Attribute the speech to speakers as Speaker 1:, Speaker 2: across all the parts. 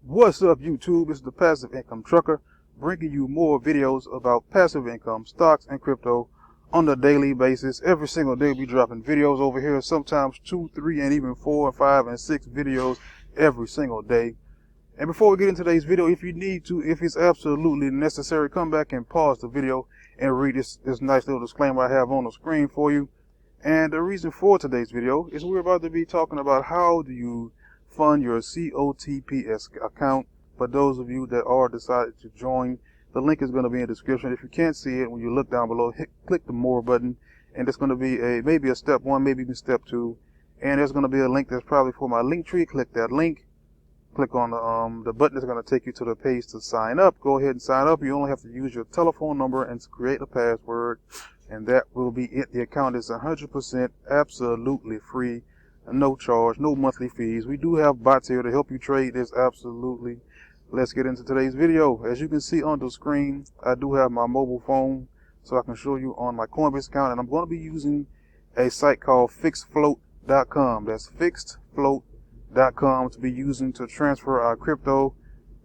Speaker 1: What's up, YouTube? It's the Passive Income Trucker, bringing you more videos about passive income, stocks, and crypto on a daily basis. Every single day we dropping videos over here, sometimes 2, 3, and even 4, 5, and 6 videos every single day. And before we get into today's video, if you need to, if it's absolutely necessary, come back and pause the video and read this nice little disclaimer I have on the screen for you. And the reason for today's video is we're about to be talking about how do you fund your COTPS account. For those of you that are decided to join, the link is going to be in the description. If you can't see it, when you look down below, click the more button, and it's going to be maybe a step 1, maybe even step 2, and there's going to be a link that's probably for my link tree. Click that link, click on the button that's going to take you to the page to sign up. Go ahead and sign up. You only have to use your telephone number and create a password, and that will be it. The account is 100% absolutely free. No charge, no monthly fees. We do have bots here to help you trade this absolutely. Let's get into today's video. As you can see on the screen, I do have my mobile phone, so I can show you on my Coinbase account, and I'm going to be using a site called FixFloatcom. That's FixFloat.com to be using to transfer our crypto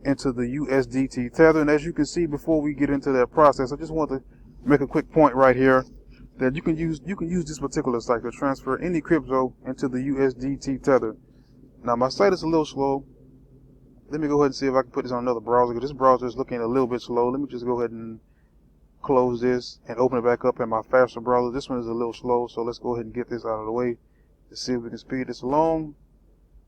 Speaker 1: into the USDT Tether. And as you can see, before we get into that process, I just want to make a quick point right here that you can use this particular site to transfer any crypto into the USDT Tether. Now my site is a little slow. Let me go ahead and see if I can put this on another browser, because this browser is looking a little bit slow. Let me just go ahead and close this and open it back up in my faster browser. This one is a little slow, so let's go ahead and get this out of the way to see if we can speed this along,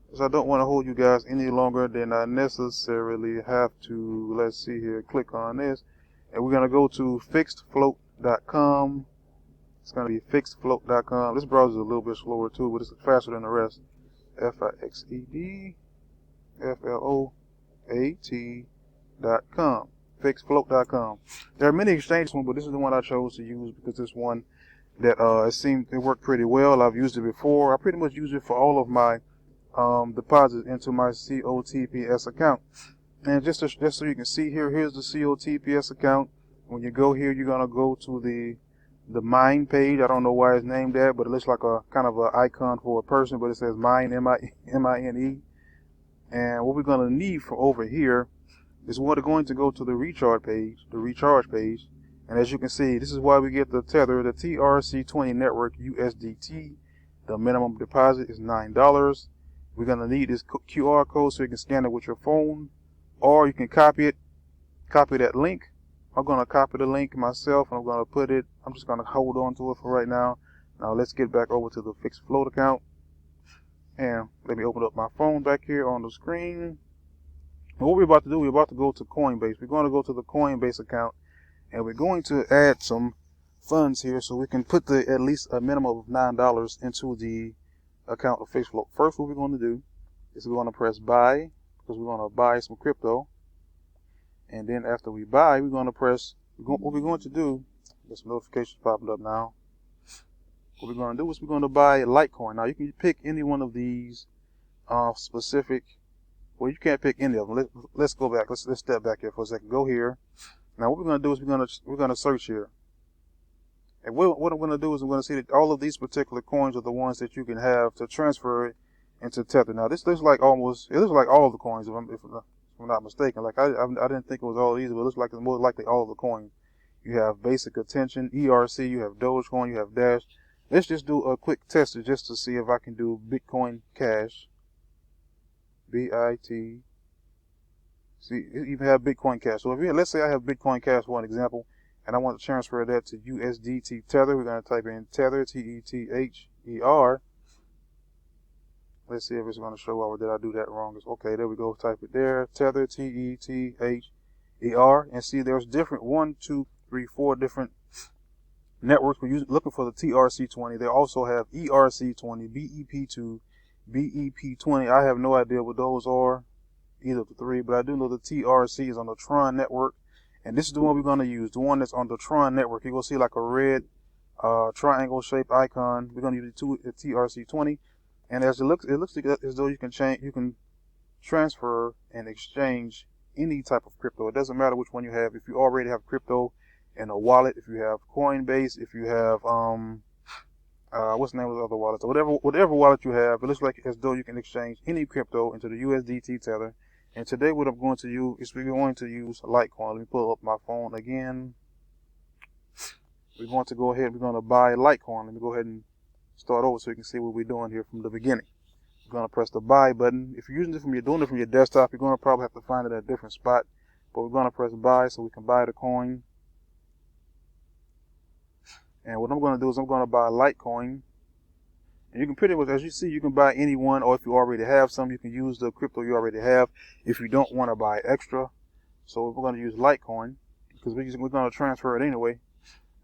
Speaker 1: because I don't want to hold you guys any longer than I necessarily have to. Let's see here, click on this, and we're going to go to FixFloat.com. It's going to be FixFloat.com. This browser is a little bit slower too, but it's faster than the rest. FixFloat.com. FixFloat.com. There are many exchanges, but this is the one I chose to use because this one that it seemed it worked pretty well. I've used it before. I pretty much use it for all of my deposits into my COTPS account. And just so you can see here, here's the COTPS account. When you go here, you're gonna go to the mine page. I don't know why it's named that, but it looks like a kind of an icon for a person, but it says mine, M-I-N-E. And what we're going to need from over here is we're going to go to the recharge page, and as you can see, this is why we get the Tether, the TRC20 network USDT. The minimum deposit is $9. We're going to need this QR code so you can scan it with your phone, or you can copy that link. I'm going to copy the link myself, and I'm going to put it, I'm just going to hold on to it for right now. Now let's get back over to the FixFloat account. And let me open up my phone back here on the screen. And what we're about to do, we're about to go to Coinbase. We're going to go to the Coinbase account, and we're going to add some funds here so we can put at least a minimum of $9 into the account of FixFloat. First, what we're going to do is we're going to press buy, because we're going to buy some crypto. And then after we buy, we're going to press, what we're going to do, there's some notifications popping up now. What we're going to do is we're going to buy Litecoin. Now you can pick any one of these specific, well, you can't pick any of them. Let's go back. Let's step back here for a second. Go here. Now what we're going to do is we're going to search here. And what I'm going to do is I'm going to see that all of these particular coins are the ones that you can have to transfer it into Tether. Now this looks like it looks like all of the coins, if I'm not mistaken. Like I didn't think it was all of these, but it looks like it's more likely all of the coins. You have basic attention, ERC, you have Dogecoin, you have Dash. Let's just do a quick test just to see if I can do Bitcoin Cash. B-I-T. See, you even have Bitcoin Cash. So let's say I have Bitcoin Cash for an example, and I want to transfer that to USDT Tether. We're going to type in Tether, T-E-T-H-E-R. Let's see if it's going to show, or did I do that wrong? Okay, there we go. Type it there. Tether, T-E-T-H-E-R. And see, there's different 1, 2, 3, 4 different networks. We're looking for the TRC20. They also have ERC20, BEP2, BEP20. I have no idea what those are, either of the three, but I do know the TRC is on the Tron network. And this is the one we're going to use, the one that's on the Tron network. You're going to see like a red triangle shaped icon. We're going to use the TRC20. And as it looks as though you can transfer and exchange any type of crypto. It doesn't matter which one you have. If you already have crypto in a wallet, if you have Coinbase, if you have what's the name of the other wallets, or whatever wallet you have, it looks like as though you can exchange any crypto into the USDT Tether, And today what I'm going to use is we're going to use Litecoin. Let me pull up my phone again. We're going to go ahead, we're going to buy Litecoin. Let me go ahead and start over so you can see what we're doing here from the beginning. You're going to press the buy button. If you're using it you're doing it from your desktop, you're going to probably have to find it at a different spot. But we're going to press buy so we can buy the coin. And what I'm going to do is I'm going to buy Litecoin. And you can pretty much, as you see, you can buy any one, or if you already have some, you can use the crypto you already have if you don't want to buy extra. So we're going to use Litecoin because we're going to transfer it anyway.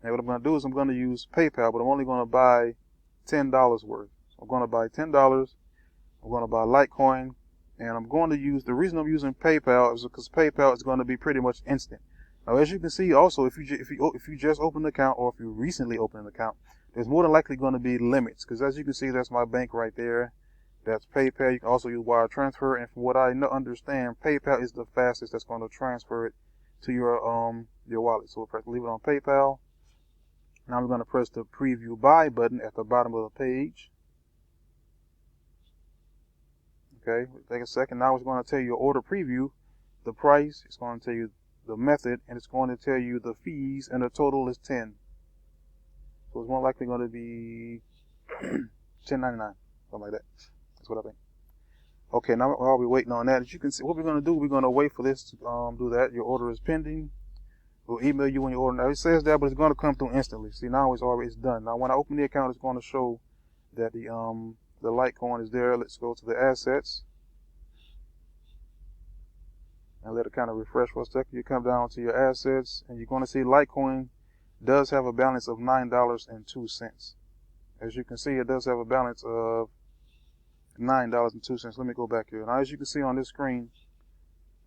Speaker 1: And what I'm going to do is I'm going to use PayPal, but I'm only going to buy $10 worth. So I'm going to buy $10. I'm going to buy Litecoin, and I'm going to use, the reason I'm using PayPal is because PayPal is going to be pretty much instant. Now, as you can see, also, if you just opened an account, or if you recently opened an account, there's more than likely going to be limits, because as you can see, that's my bank right there. That's PayPal. You can also use wire transfer, and from what I understand, PayPal is the fastest that's going to transfer it to your wallet. So we'll leave it on PayPal. Now we're going to press the preview buy button at the bottom of the page. Okay, take a second. Now it's going to tell you your order preview, the price. It's going to tell you the method, and it's going to tell you the fees, and the total is 10. So it's more likely going to be $10.99, something like that. That's what I think. Okay, now while we're waiting on that, as you can see, what we're going to do, we're going to wait for this to do that. Your order is pending. We'll email you when your order. Now it says that, but it's going to come through instantly. See, now it's done. Now when I open the account, it's going to show that the Litecoin is there. Let's go to the assets and let it kind of refresh for a second. You come down to your assets, and you're going to see Litecoin does have a balance of $9.02. As you can see, it does have a balance of $9.02. Let me go back here. Now, as you can see on this screen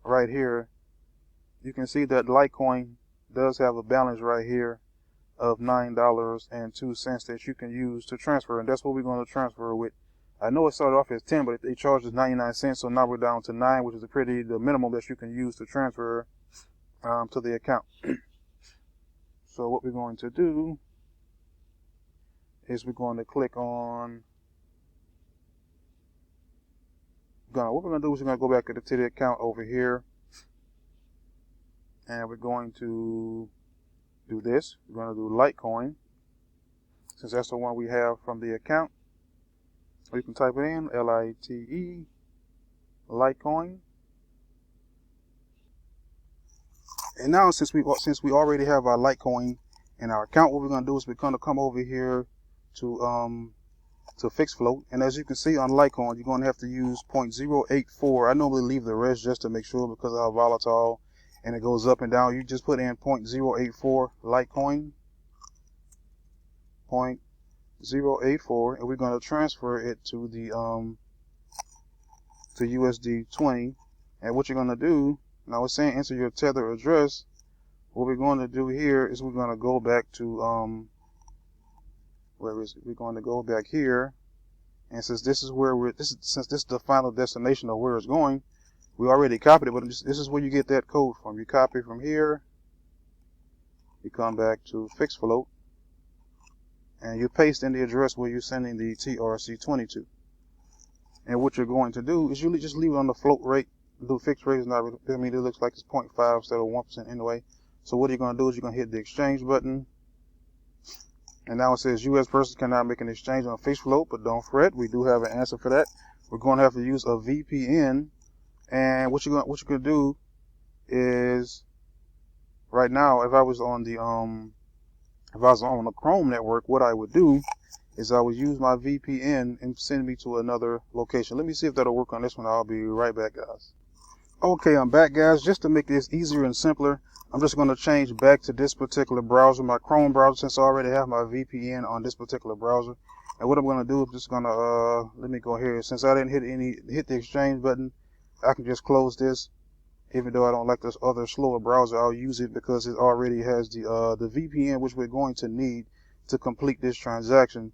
Speaker 1: right here, you can see that Litecoin does have a balance right here of $9.02 that you can use to transfer, and that's what we're going to transfer with. I know it started off as 10, but they charged us 99 cents, so now we're down to 9, which is the minimum that you can use to transfer to the account. So what we're going to do is we're going to click on, what we're going to do is we're going to go back to the account over here, and we're going to do this. We're going to do Litecoin, since that's the one we have from the account. So you can type it in, L-I-T-E, Litecoin. And now since we already have our Litecoin in our account, what we're going to do is we're going to come over here to FixFloat, and as you can see on Litecoin, you're going to have to use 0.084. I normally leave the rest just to make sure because of how volatile and it goes up and down. You just put in 0.084 Litecoin, 0.084, and we're going to transfer it to the to USD20. And what you're going to do, now it's saying enter your Tether address. What we're going to do here is we're going to go back to where is it? We're going to go back here, and since this is where since this is the final destination of where it's going, we already copied it, but this is where you get that code from. You copy from here, you come back to FixFloat, and you paste in the address where you're sending the TRC20 to. And what you're going to do is you just leave it on the float rate. The fixed rate is not, I mean, it looks like it's 0.5 instead of 1% anyway. So what you're going to do is you're going to hit the exchange button. And now it says U.S. persons cannot make an exchange on FixFloat, but don't fret, we do have an answer for that. We're going to have to use a VPN. And what you're going to do is, right now, if I was on the Chrome network, what I would do is I would use my VPN and send me to another location. Let me see if that'll work on this one. I'll be right back, guys. Okay, I'm back, guys. Just to make this easier and simpler, I'm just going to change back to this particular browser, my Chrome browser, since I already have my VPN on this particular browser. And what I'm going to do is just going to, let me go here. Since I didn't hit the exchange button, I can just close this. Even though I don't like this other slower browser, I'll use it because it already has the VPN, which we're going to need to complete this transaction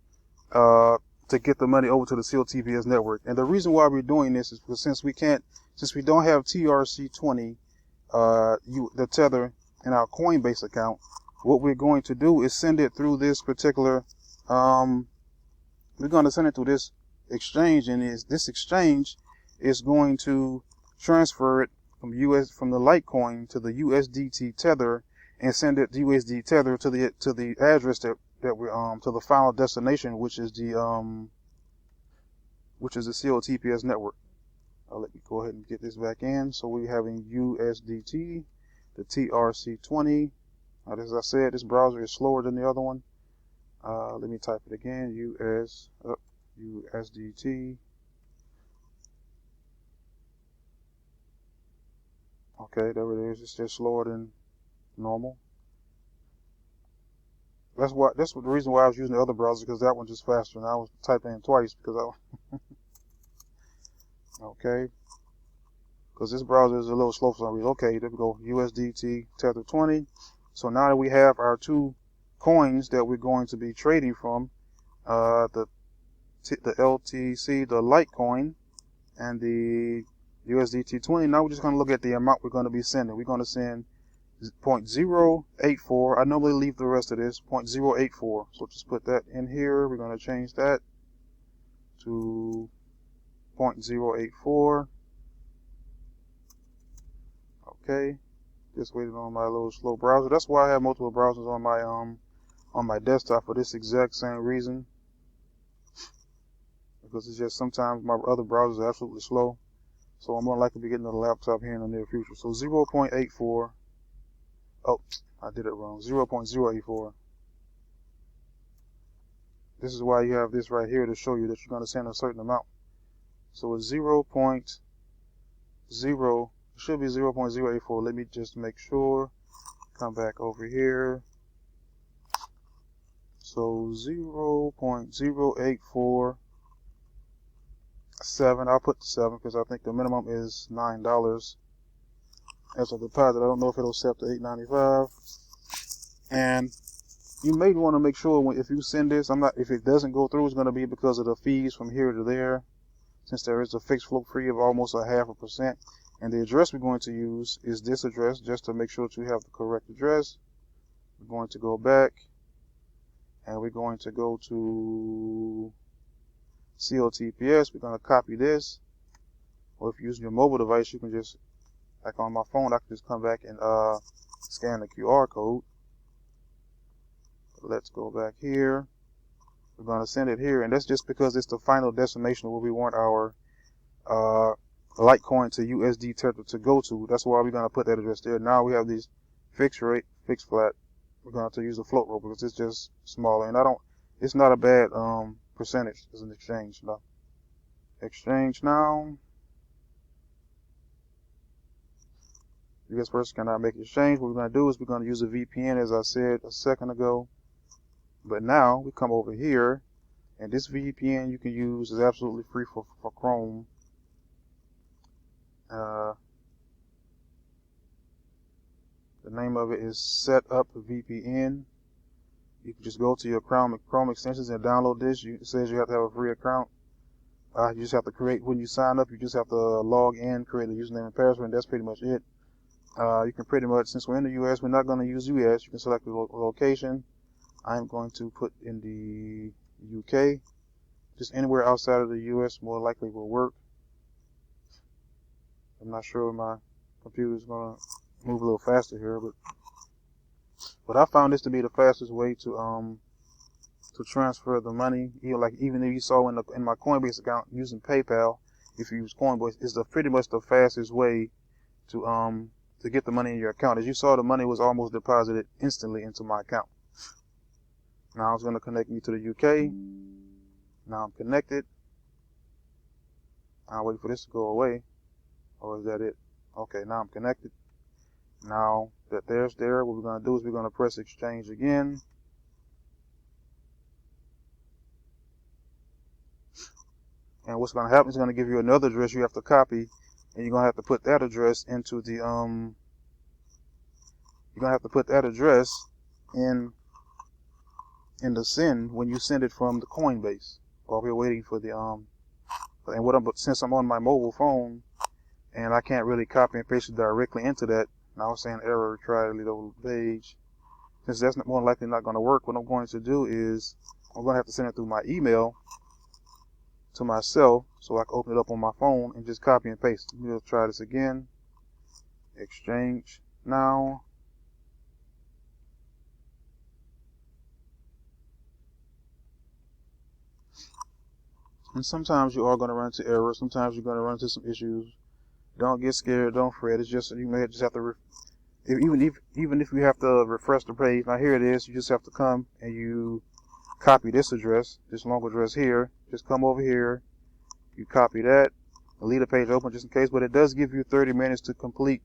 Speaker 1: to get the money over to the COTPS network. And the reason why we're doing this is because since we don't have TRC20, the Tether in our Coinbase account, what we're going to do is send it through this particular, we're going to send it through this exchange, and this exchange is going to transfer it from the Litecoin to the USDT tether and send it USD tether to the address that we to the final destination, which is the COTPS network. Let me go ahead and get this back in. So we're having USDT, the TRC20. As I said, this browser is slower than the other one. Let me type it again. USDT. Okay, there it is. It's just slower than normal. That's the reason why I was using the other browser, because that one's just faster. And I was typing in twice because I okay, because this browser is a little slow for some reason. Okay, there we go. USDT Tether 20. So now that we have our two coins that we're going to be trading from, the LTC, the Litecoin, and the USDT 20. Now we're just going to look at the amount we're going to be sending. We're going to send 0.084. I normally leave the rest of this 0.084. So just put that in here. We're going to change that to 0.084. Okay. Just waiting on my little slow browser. That's why I have multiple browsers on my desktop, for this exact same reason. Because it's just sometimes my other browsers are absolutely slow. So I'm more likely to be getting a laptop here in the near future. So 0.84. Oh, I did it wrong. 0.084. This is why you have this right here to show you that you're going to send a certain amount. So it's 0.0. It should be 0.084. Let me just make sure. Come back over here. So 0.0847. I'll put the 7 because I think the minimum is $9 as a deposit. I don't know if it'll set to $8.95. And you may want to make sure if you send this, if it doesn't go through, it's going to be because of the fees from here to there, since there is a fixed float fee of almost 0.5%. And the address we're going to use is this address, just to make sure that you have the correct address. We're going to go back and we're going to go to COTPS. We're going to copy this, or if you're using your mobile device, you can just, like on my phone, I can just come back and scan the QR code. Let's go back here. We're going to send it here, and that's just because it's the final destination where we want our Litecoin to USD tether to go to. That's why we're going to put that address there. Now we have these fixed rate, fixed flat. We're going to use the float rate because it's just smaller, and it's not a bad percentage as an exchange. No. Exchange now. US person cannot make exchange. What we're going to do is we're going to use a VPN, as I said a second ago. But now we come over here, and this VPN you can use is absolutely free for Chrome. The name of it is Setup VPN. You can just go to your Chrome extensions and download this. It says you have to have a free account. You just have to create, when you sign up, you just have to log in, create a username and password, and that's pretty much it. You can pretty much, since we're in the US, we're not going to use US. You can select the location. I'm going to put in the UK. Just anywhere outside of the US more likely will work. I'm not sure my computer's going to move a little faster here, but I found this to be the fastest way to transfer the money. Even if you saw in my Coinbase account using PayPal, if you use Coinbase, it's pretty much the fastest way to get the money in your account. As you saw, the money was almost deposited instantly into my account. Now it's going to connect me to the UK. Now I'm connected. I'll wait for this to go away. Or is that it? Okay, now I'm connected. Now that there's there, what we're going to do is we're going to press exchange again. And what's going to happen is going to give you another address you have to copy, and you're going to have to put that address into the you're going to have to put that address in the send when you send it from the Coinbase. While we're waiting for the since I'm on my mobile phone and I can't really copy and paste it directly into that. Now it's saying error, try to delete the whole page. Since that's more likely not going to work, what I'm going to do is I'm going to have to send it through my email to myself so I can open it up on my phone and just copy and paste. We'll try this again. Exchange now. And sometimes you are going to run into errors. Sometimes you're going to run into some issues. Don't get scared. Don't fret. It's just, you may just have to, even if you have to refresh the page. Now here it is. You just have to come and you copy this address, this long address here. Just come over here. You copy that. Leave the page open just in case. But it does give you 30 minutes to complete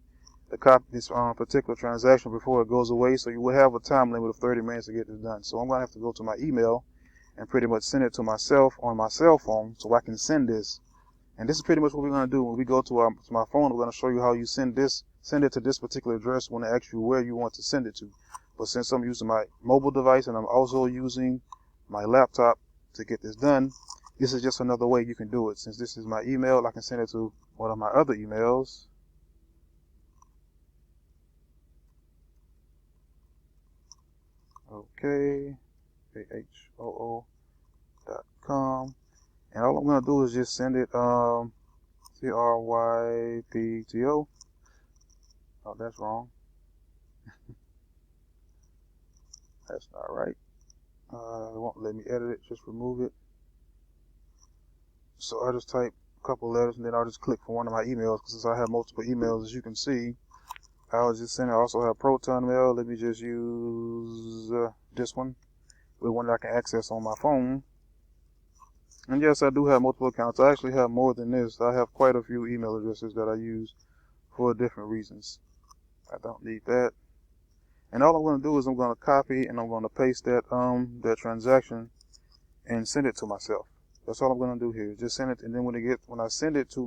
Speaker 1: this particular transaction before it goes away. So you will have a time limit of 30 minutes to get this done. So I'm going to have to go to my email and pretty much send it to myself on my cell phone so I can send this. And this is pretty much what we're going to do. When we go to my phone, we're going to show you how you send it to this particular address when it asks you where you want to send it to. But since I'm using my mobile device and I'm also using my laptop to get this done, this is just another way you can do it. Since this is my email, I can send it to one of my other emails. Okay, ahoo.com, and all I'm going to do is just send it CRYPTO. Oh, that's wrong. That's not right. It won't let me edit it. Just remove it. So I just type a couple letters and then I'll just click for one of my emails, because since I have multiple emails, as you can see, I'll just send it. I also have Proton Mail. Let me just use this one, with one that I can access on my phone. And yes, I do have multiple accounts. I actually have more than this. I have quite a few email addresses that I use for different reasons. I don't need that. And all I'm going to do is I'm going to copy and I'm going to paste that that transaction and send it to myself. That's all I'm going to do here. Just send it, and then when I send it to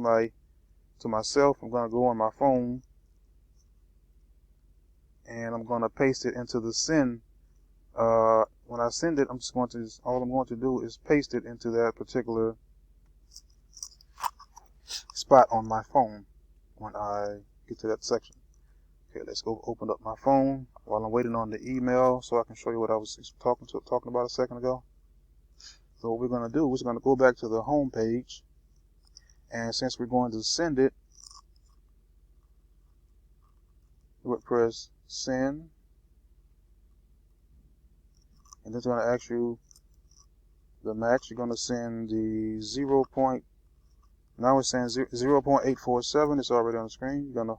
Speaker 1: myself, I'm going to go on my phone and I'm going to paste it into the send. When I send it, all I'm going to do is paste it into that particular spot on my phone when I get to that section. Okay, let's go open up my phone while I'm waiting on the email so I can show you what I was talking about a second ago. So what we're going to do is we're going to go back to the home page, and since we're going to send it, we'll press send, and it's going to ask you the max. You're going to send the now it's saying 0.847. It's already on the screen. You're going to,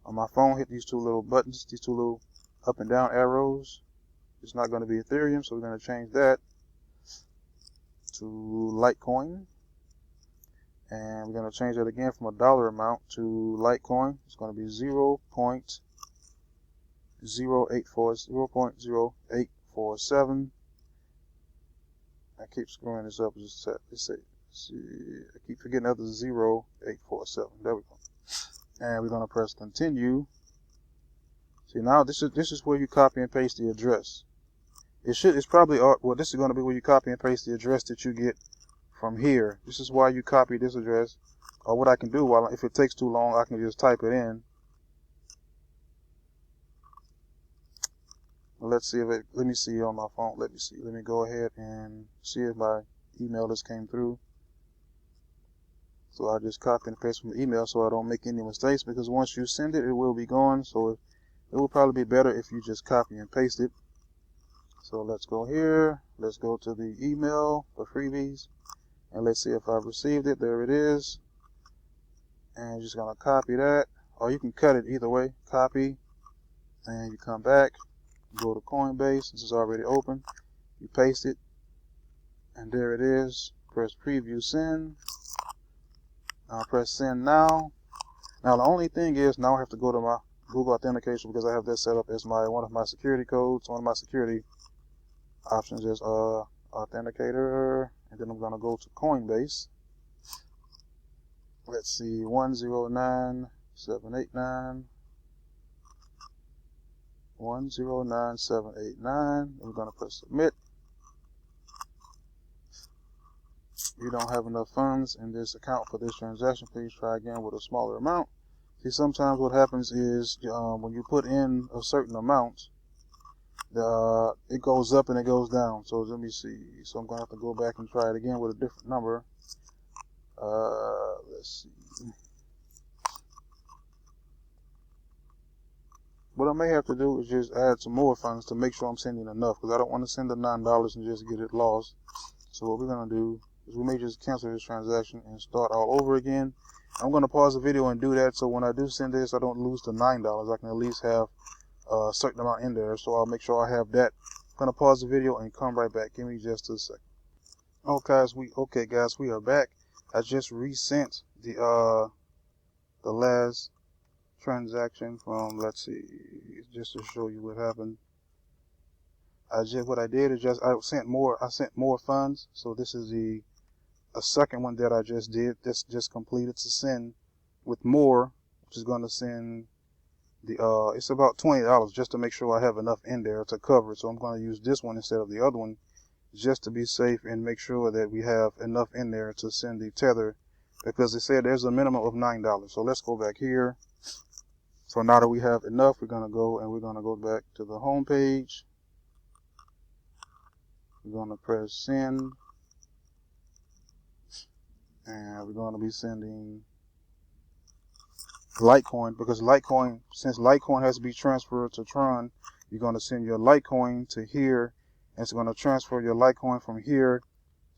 Speaker 1: on my phone, hit these two little buttons, these two little up and down arrows. It's not going to be Ethereum, so we're going to change that to Litecoin, and we're going to change that again from a dollar amount to Litecoin. It's going to be 0.0847. I keep screwing this up. I keep forgetting other 0.847. There we go. And we're going to press continue. See, now this is where you copy and paste the address. It's probably, well, this is going to be where you copy and paste the address that you get from here. This is why you copy this address. Or what I can do, if it takes too long, I can just type it in. Let's see let me see on my phone. Let me go ahead and see if my email just came through. So I just copy and paste from the email so I don't make any mistakes, because once you send it, it will be gone. So it will probably be better if you just copy and paste it. So let's go here. Let's go to the email for freebies, and let's see if I've received it. There it is. And you're just going to copy that, or you can cut it either way. Copy, and you come back, go to Coinbase. This is already open. You paste it, and there it is. Press preview send. Now press send now. Now the only thing is, now I have to go to my Google authentication, because I have that set up as one of my security codes. One of my security options is authenticator, and then I'm going to go to Coinbase. Let's see, 109789. 109789. We're going to press submit. You don't have enough funds in this account for this transaction. Please try again with a smaller amount. See, sometimes what happens is when you put in a certain amount, it goes up and it goes down. So let me see. So I'm going to have to go back and try it again with a different number. Let's see. What I may have to do is just add some more funds to make sure I'm sending enough, because I don't want to send the $9 and just get it lost. So what we're going to do is we may just cancel this transaction and start all over again. I'm going to pause the video and do that, so when I do send this, I don't lose the $9. I can at least have a certain amount in there, so I'll make sure I have that. I'm going to pause the video and come right back. Give me just a second. Okay guys, we are back. I just resent the last transaction from, let's see, just to show you what happened. What I did is just I sent more funds. So this is a second one that I just did. This just completed to send with more, which is going to send the it's about $20 just to make sure I have enough in there to cover it. So I'm going to use this one instead of the other one, just to be safe and make sure that we have enough in there to send the tether, because they said there's a minimum of $9. So let's go back here. So now that we have enough, we're going to go back to the home page. We're going to press send, and we're going to be sending Litecoin, because since Litecoin has to be transferred to Tron, you're going to send your Litecoin to here, and it's going to transfer your Litecoin from here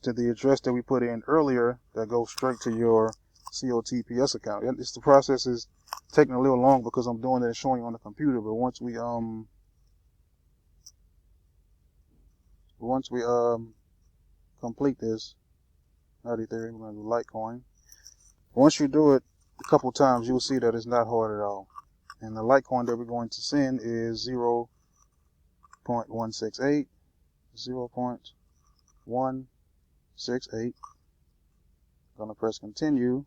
Speaker 1: to the address that we put in earlier that goes straight to your COTPS account. And the process is taking a little long because I'm doing it and showing you on the computer, but once we complete this, not Ethereum, we're going to do Litecoin. Once you do it a couple times, you'll see that it's not hard at all. And the Litecoin that we're going to send is 0.168, 0.168. Going to press continue,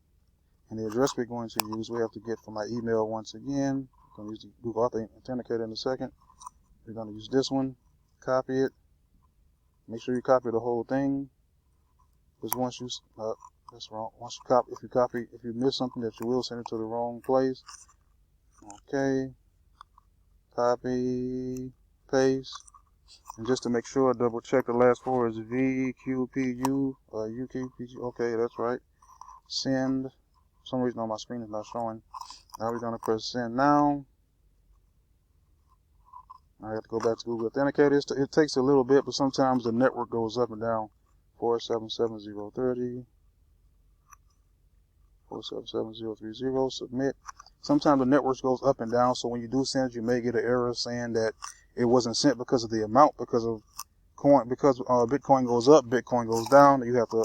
Speaker 1: and the address we're going to use, we have to get from my email once again. I'm going to use the Google Authenticator in a second. We're going to use this one, copy it. Make sure you copy the whole thing, because once you that's wrong. Once you if you miss something, that you will send it to the wrong place. Okay, copy, paste, and just to make sure, double check the last four is VQPU or UQPG. Okay, that's right. Send. For some reason on my screen is not showing. Now we're gonna press send now. I have to go back to Google Authenticator. It takes a little bit, but sometimes the network goes up and down. 477030. 477030. Submit. Sometimes the network goes up and down, so when you do send, you may get an error saying that it wasn't sent because of the amount, because of coin, because Bitcoin goes up, Bitcoin goes down. You have to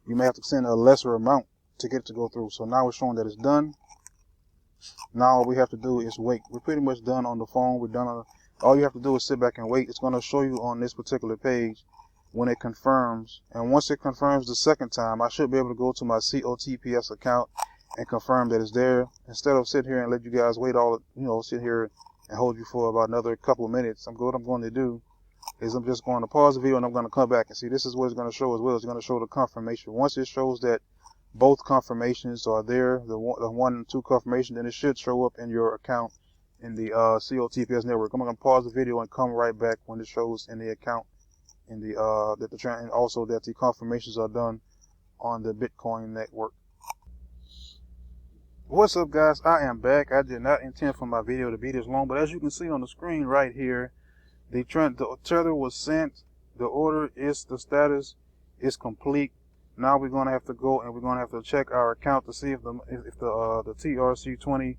Speaker 1: you may have to send a lesser amount to get it to go through. So now it's showing that it's done. Now all we have to do is wait. We're pretty much done on the phone. We're done on all you have to do is sit back and wait. It's going to show you on this particular page when it confirms, and once it confirms the second time, I should be able to go to my COTPS account and confirm that it's there, instead of sit here and let you guys wait sit here and hold you for about another couple of minutes. What I'm going to do is I'm just going to pause the video and I'm going to come back and see. This is what it's going to show as well. It's going to show the confirmation. Once it shows that both confirmations are there, the 1 and 2 confirmation, then it should show up in your account in the COTPS network. I'm going to pause the video and come right back when it shows in the account in the and also that the confirmations are done on the Bitcoin network. What's up, guys? I am back. I did not intend for my video to be this long, but as you can see on the screen right here, the tether was sent. The status is complete. Now we're going to have to go and we're going to have to check our account to see if the TRC20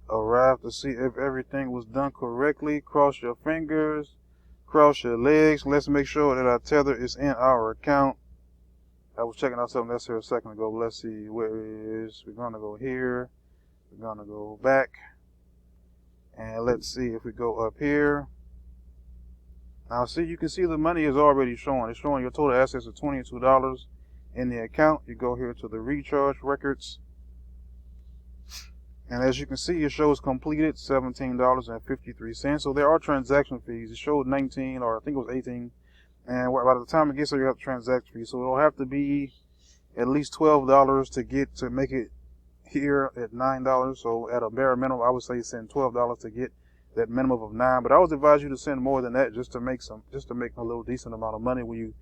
Speaker 1: arrived, to see if everything was done correctly. Cross your fingers, cross your legs. Let's make sure that our tether is in our account. I was checking out something else here a second ago. Let's see where it is. We're going to go here. We're going to go back. And let's see if we go up here. Now see, you can see the money is already showing. It's showing your total assets of $22 in the account. You go here to the recharge records. And as you can see, it shows completed $17.53. So there are transaction fees. It showed 19, or I think it was 18. And by the time it gets there, you have transaction fees. So it'll have to be at least $12 to make it here at $9. So at a bare minimum, I would say send $12 to get that minimum of $9. But I would advise you to send more than that, just to make a little decent amount of money when you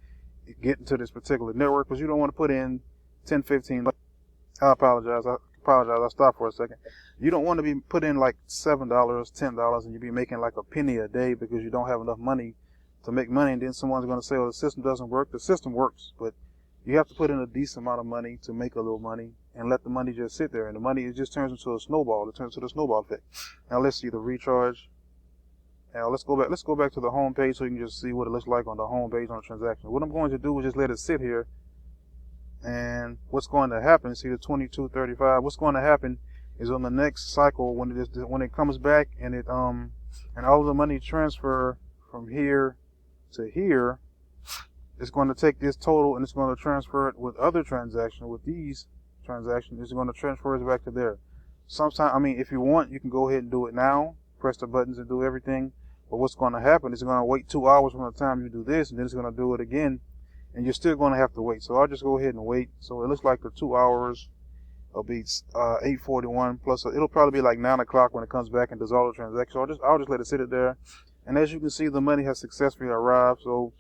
Speaker 1: get into this particular network, because you don't want to put in 10, 15. I apologize. I stopped for a second. You don't want to be put in like $7, $10, and you be making like a penny a day because you don't have enough money to make money, and then someone's going to say, "Oh, the system doesn't work." The system works, but you have to put in a decent amount of money to make a little money, and let the money just sit there. And the money, it just turns into a snowball. It turns into the snowball effect. Now let's see the recharge. Now let's go back. Let's go back to the home page so you can just see what it looks like on the home page on the transaction. What I'm going to do is just let it sit here. And what's going to happen? See the 22.35. What's going to happen is on the next cycle when it comes back and and all of the money transfer from here to here, it's going to take this total and it's going to transfer it with other transactions. With these transactions, it's going to transfer it back to there. Sometime, I mean, if you want, you can go ahead and do it now. Press the buttons and do everything. But what's going to happen is it's going to wait 2 hours from the time you do this, and then it's going to do it again, and you're still going to have to wait. So I'll just go ahead and wait. So it looks like the 2 hours will be 8:41 plus. It'll probably be like 9 o'clock when it comes back and does all the transactions. So I'll just let it sit there. And as you can see, the money has successfully arrived. So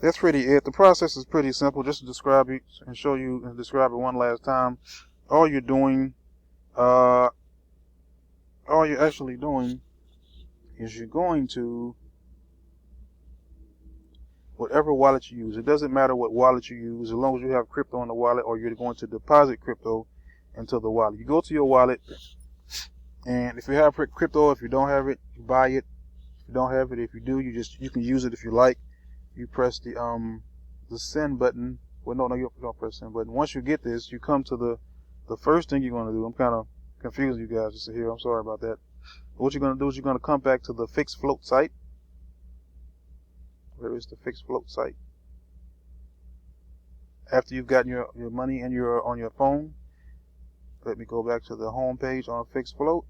Speaker 1: that's pretty it. The process is pretty simple. Just to describe it and show you and describe it one last time. All you're actually doing is you're going to whatever wallet you use. It doesn't matter what wallet you use as long as you have crypto in the wallet or you're going to deposit crypto into the wallet. You go to your wallet, and if you have crypto, if you don't have it, you buy it. If you don't have it, if you do, you can use it if you like. You press the send button. Well, no, you don't press the send button. Once you get this, you come to the first thing you're going to do. I'm kind of confusing you guys just here. I'm sorry about that. But what you're going to do is you're going to come back to the FixFloat site. Where is the FixFloat site? After you've gotten your money and you're on your phone, let me go back to the home page on FixFloat.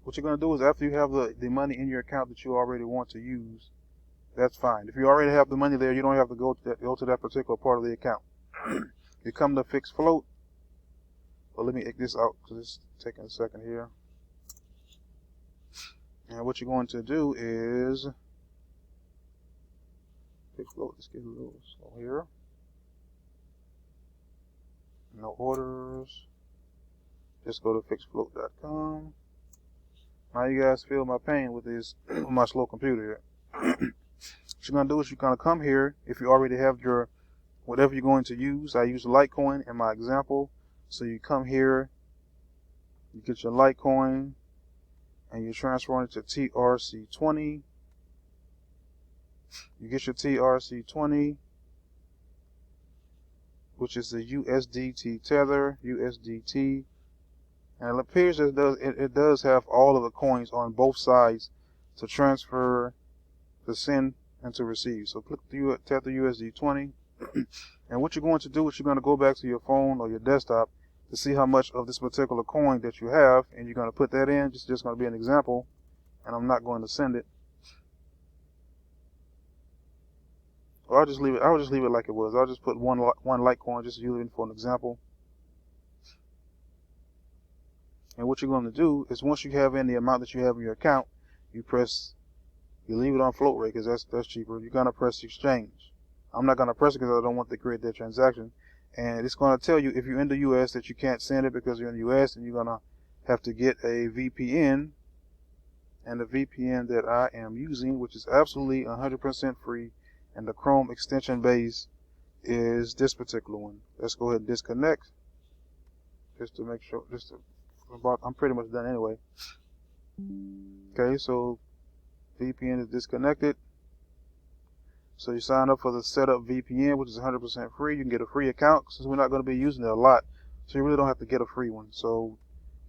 Speaker 1: What you're going to do is after you have the money in your account that you already want to use, that's fine. If you already have the money there, you don't have to go to that particular part of the account. You come to FixFloat. Well, let me take this out because it's taking a second here. And what you're going to do is FixFloat. Let's get a little slow here. No orders. Just go to FixFloat.com. Now you guys feel my pain with this with my slow computer here. What you're gonna do is you're gonna come here. If you already have your whatever you're going to use, I use Litecoin in my example. So you come here, you get your Litecoin, and you transfer it to TRC20. You get your TRC20, which is the USDT tether, USDT, and it appears as it does have all of the coins on both sides to transfer, to send, and to receive. So click the tether USD20, and what you're going to do is you're going to go back to your phone or your desktop to see how much of this particular coin that you have, and you're going to put that in. It's just going to be an example, and I'm not going to send it. Or I'll just leave it like it was. I'll just put one Litecoin just using for an example. And what you're going to do is once you have in the amount that you have in your account, you leave it on float rate because that's cheaper. You're going to press exchange. I'm not going to press it because I don't want to create that transaction. And it's going to tell you if you're in the US that you can't send it because you're in the US, and you're going to have to get a VPN. And the VPN that I am using, which is absolutely 100% free, and the Chrome extension base is this particular one. Let's go ahead and disconnect just to make sure. I'm pretty much done anyway. Okay, so VPN is disconnected. So you sign up for the setup VPN, which is 100% free. You can get a free account since we're not going to be using it a lot. So you really don't have to get a free one. So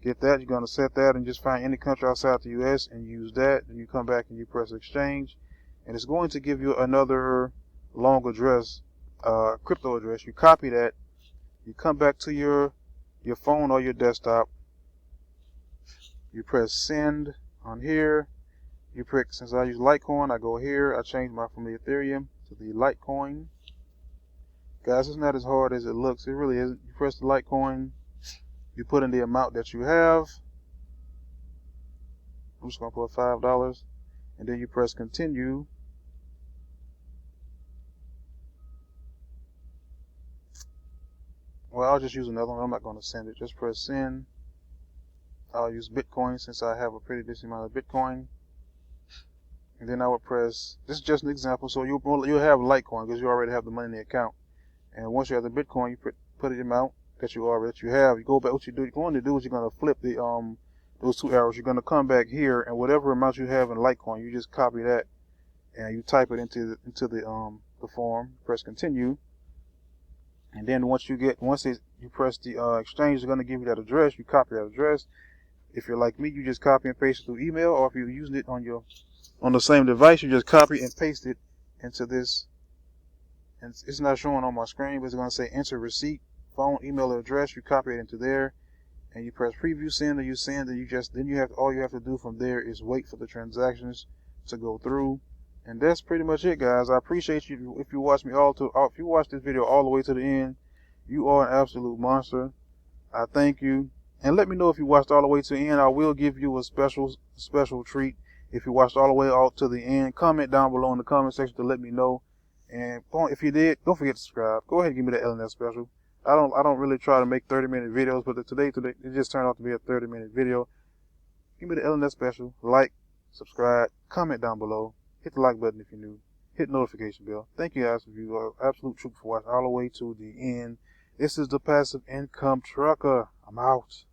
Speaker 1: get that. You're going to set that and just find any country outside the US and use that. Then you come back and you press exchange. And it's going to give you another long address, crypto address. You copy that. You come back to your phone or your desktop. You press send on here. You pick, since I use Litecoin, I go here. I change from the Ethereum to the Litecoin. Guys, it's not as hard as it looks. It really isn't. You press the Litecoin. You put in the amount that you have. I'm just going to put $5. And then you press continue. Well, I'll just use another one. I'm not going to send it. Just press send. I'll use Bitcoin since I have a pretty decent amount of Bitcoin. And then I would press, this is just an example, so you'll have Litecoin because you already have the money in the account. And once you have the Bitcoin, you put the amount that you have. You go back, what you're going to do is you're going to flip the those two arrows. You're going to come back here, and whatever amount you have in Litecoin, you just copy that and you type it into the form. Press continue, and then once you press the exchange is going to give you that address. You copy that address. If you're like me, you just copy and paste it through email, or if you're using it on the same device, you just copy and paste it into this. And it's not showing on my screen, but it's going to say enter receipt, phone, email, or address. You copy it into there, and you press preview send, or you send, and all you have to do from there is wait for the transactions to go through. And that's pretty much it, guys. I appreciate you if you watch if you watch this video all the way to the end. You are an absolute monster. I thank you. And let me know if you watched all the way to the end. I will give you a special treat if you watched all the way out to the end. Comment down below in the comment section to let me know. And if you did, don't forget to subscribe. Go ahead and give me that LNS special. I don't really try to make 30-minute videos, but today it just turned out to be a 30-minute video. Give me the LNS special. Like, subscribe, comment down below. Hit the like button if you're new. Hit the notification bell. Thank you guys if you are absolute trooper for watching all the way to the end. This is the Passive Income Trucker. I'm out.